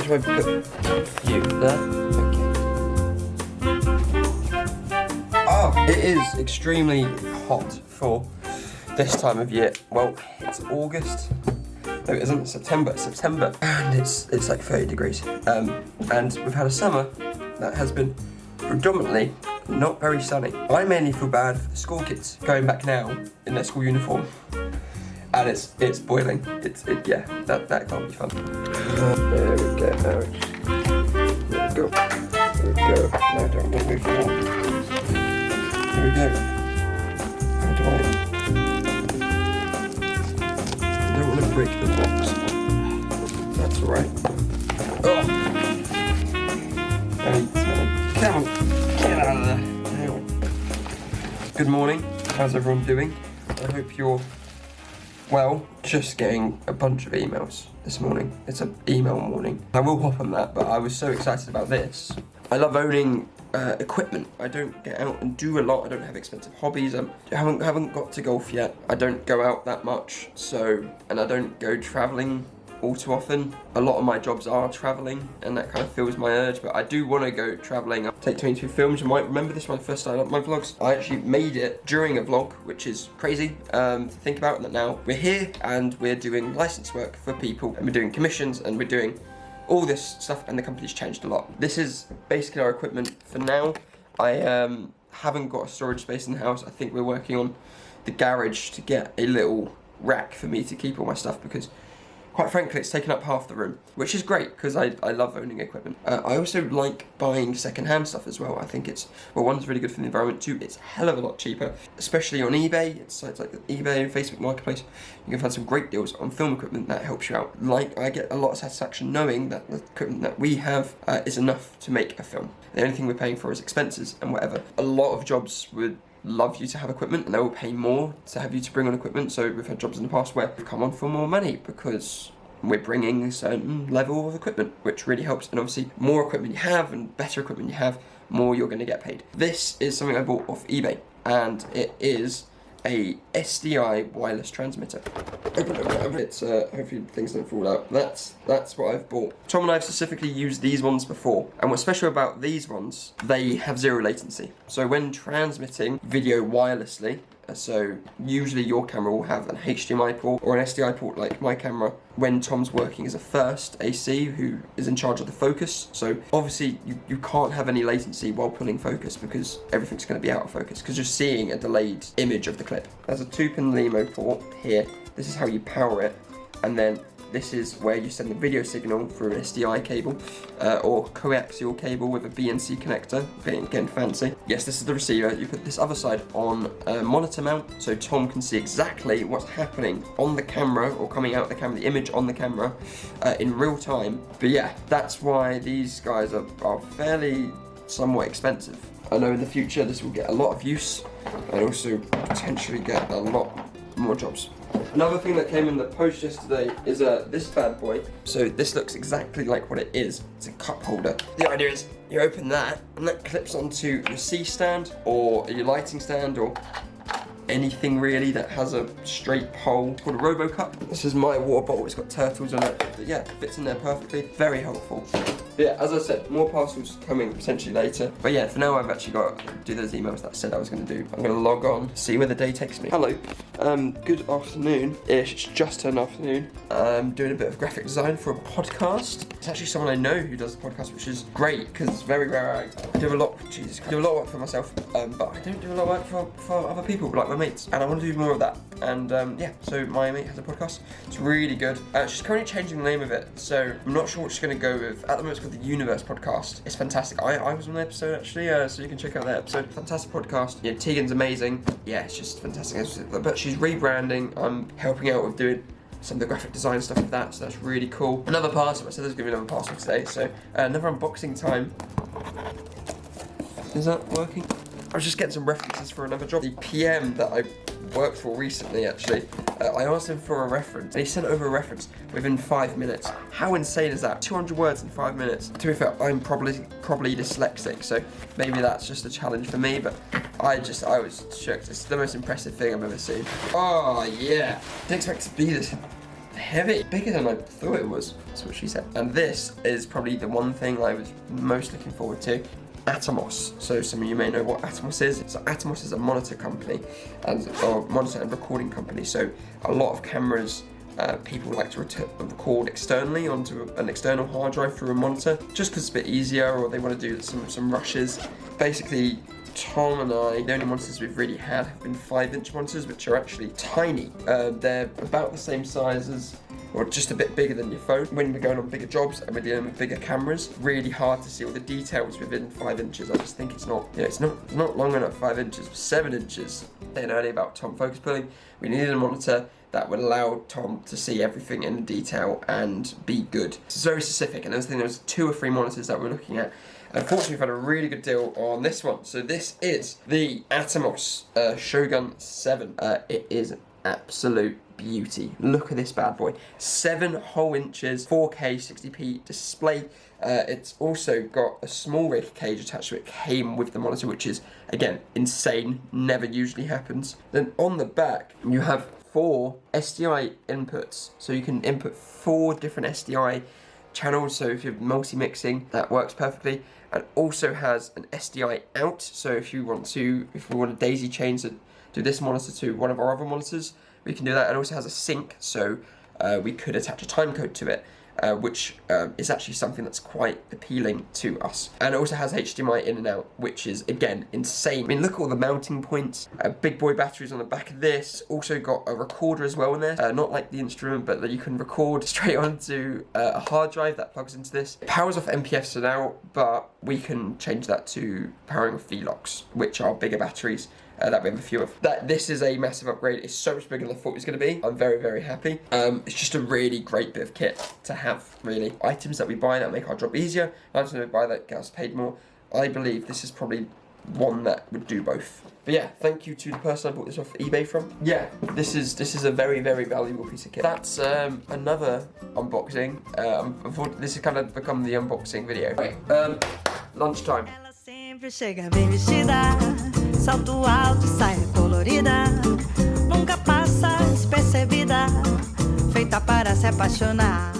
do I put you there? Okay. Oh, it is extremely hot for this time of year. Well, it's August. No, it isn't. September. It's September, and it's like 30 degrees. And we've had a summer that has been predominantly not very sunny. I mainly feel bad for the school kids going back now in their school uniform, and it's boiling. Yeah, that can't be fun. There we go. There we go. There we go. No, don't move forward. There we go. How do I don't want to break the box. That's alright. Oh! Very smelly. Come on, get out of there. Now. Good morning. How's everyone doing? I hope you're well. Just getting a bunch of emails this morning. It's an email morning. I will hop on that, but I was so excited about this. I love owning equipment. I don't get out and do a lot. I don't have expensive hobbies. I haven't got to golf yet. I don't go out that much, and I don't go traveling all too often. A lot of my jobs are traveling, and that kind of fills my urge, but I do want to go traveling. Take 22 films. You might remember this when I first started up my vlogs. I actually made it during a vlog, which is crazy to think about, that now we're here and we're doing license work for people, and we're doing commissions, and we're doing all this stuff, and the company's changed a lot. This is basically our equipment for now. I haven't got a storage space in the house. I think we're working on the garage to get a little rack for me to keep all my stuff, because quite frankly, it's taken up half the room, which is great because I love owning equipment. I also like buying second-hand stuff as well. I think one's really good for the environment, two, it's a hell of a lot cheaper, especially on eBay. It's sites like eBay and Facebook Marketplace. You can find some great deals on film equipment that helps you out. Like, I get a lot of satisfaction knowing that the equipment that we have is enough to make a film. The only thing we're paying for is expenses and whatever. A lot of jobs would love you to have equipment, and they will pay more to have you to bring on equipment. So we've had jobs in the past where we've come on for more money because we're bringing a certain level of equipment, which really helps. And obviously, more equipment you have and better equipment you have, more you're going to get paid. This is something I bought off eBay, and it is a SDI wireless transmitter. It's hopefully things don't fall out. That's what I've bought. Tom and I have specifically used these ones before, and what's special about these ones, they have zero latency. So when transmitting video wirelessly, so usually your camera will have an HDMI port or an SDI port like my camera when Tom's working as a first AC who is in charge of the focus. So obviously you can't have any latency while pulling focus because everything's going to be out of focus because you're seeing a delayed image of the clip. There's a 2-pin LEMO port here. This is how you power it, and then this is where you send the video signal through an SDI cable or coaxial cable with a BNC connector, getting fancy. Yes, this is the receiver. You put this other side on a monitor mount so Tom can see exactly what's happening on the camera or coming out of the camera, the image on the camera in real time. But yeah, that's why these guys are fairly somewhat expensive. I know in the future this will get a lot of use and also potentially get a lot more jobs. Another thing that came in the post yesterday is this bad boy. So this looks exactly like what it is. It's a cup holder. The idea is you open that and that clips onto your C-stand or your lighting stand or anything really that has a straight pole. It's called a Robo Cup. This is my water bottle. It's got turtles on it. But yeah, it fits in there perfectly. Very helpful. Yeah, as I said, more parcels coming potentially later. But yeah, for now I've actually got to do those emails that I said I was going to do. I'm going to log on, see where the day takes me. Hello, good afternoon-ish. It's just an afternoon. I'm doing a bit of graphic design for a podcast. It's actually someone I know who does the podcast, which is great because it's very rare. I do a lot of work for myself, but I don't do a lot of work for other people, like my mates. And I want to do more of that. And yeah, so my mate has a podcast. It's really good. She's currently changing the name of it, so I'm not sure what she's going to go with. At the moment, it's called the Universe Podcast. It's fantastic. I was on the episode actually, so you can check out that episode. Fantastic podcast. Yeah, Tegan's amazing. Yeah, it's just fantastic. But she's rebranding. I'm helping out with doing some of the graphic design stuff with that, so that's really cool. Another parcel. I said there's going to be another parcel today, so another unboxing time. Is that working? I was just getting some references for another job. The PM that I worked for recently, actually, I asked him for a reference, and he sent over a reference within 5 minutes. How insane is that? 200 words in 5 minutes. To be fair, I'm probably dyslexic, so maybe that's just a challenge for me, but I was shocked. It's the most impressive thing I've ever seen. Oh, yeah. Didn't expect it to be this heavy, bigger than I thought it was. That's what she said. And this is probably the one thing I was most looking forward to. Atomos. So some of you may know what Atomos is. So Atomos is a monitor company, or monitor and recording company. So a lot of cameras, people like to record externally onto an external hard drive through a monitor, just because it's a bit easier, or they want to do some rushes. Basically, Tom and I, the only monitors we've really had have been 5-inch monitors, which are actually tiny. They're about the same size as, or just a bit bigger than your phone. When we're going on bigger jobs and we're dealing with bigger cameras, really hard to see all the details within 5 inches. I just think it's not, it's not long enough. 5 inches, 7 inches. Saying earlier about Tom focus pulling, we needed a monitor that would allow Tom to see everything in detail and be good. It's very specific, and I think there was 2 or 3 monitors that we're looking at. Unfortunately, we've had a really good deal on this one. So this is the Atomos Shogun 7. It is absolute beauty. Look at this bad boy. 7 whole inches, 4K 60p display. It's also got a small rake cage attached to it. Came with the monitor, which is, again, insane. Never usually happens. Then on the back, you have 4 SDI inputs. So you can input 4 different SDI channels. So if you're multi-mixing, that works perfectly. And also has an SDI out. So if we want to daisy chain to do this monitor to one of our other monitors, we can do that. And also has a sync, so we could attach a timecode to it, which is actually something that's quite appealing to us. And it also has HDMI in and out, which is, again, insane. I mean, look at all the mounting points. Big boy batteries on the back of this. Also got a recorder as well in there. Not like the instrument, but that you can record straight onto a hard drive that plugs into this. It powers off MPFs for now, but we can change that to powering off VLOCs, which are bigger batteries. That we have a few of. This is a massive upgrade. It's so much bigger than I thought it was going to be. I'm very, very happy. It's just a really great bit of kit to have, really. Items that we buy that make our job easier, items that we buy that get us paid more. I believe this is probably one that would do both. But yeah, thank you to the person I bought this off eBay from. Yeah, this is a very, very valuable piece of kit. That's another unboxing. This has kind of become the unboxing video. Right, lunchtime. Sempre chega bem vestida, salto alto, saia colorida, nunca passa despercebida, feita para se apaixonar.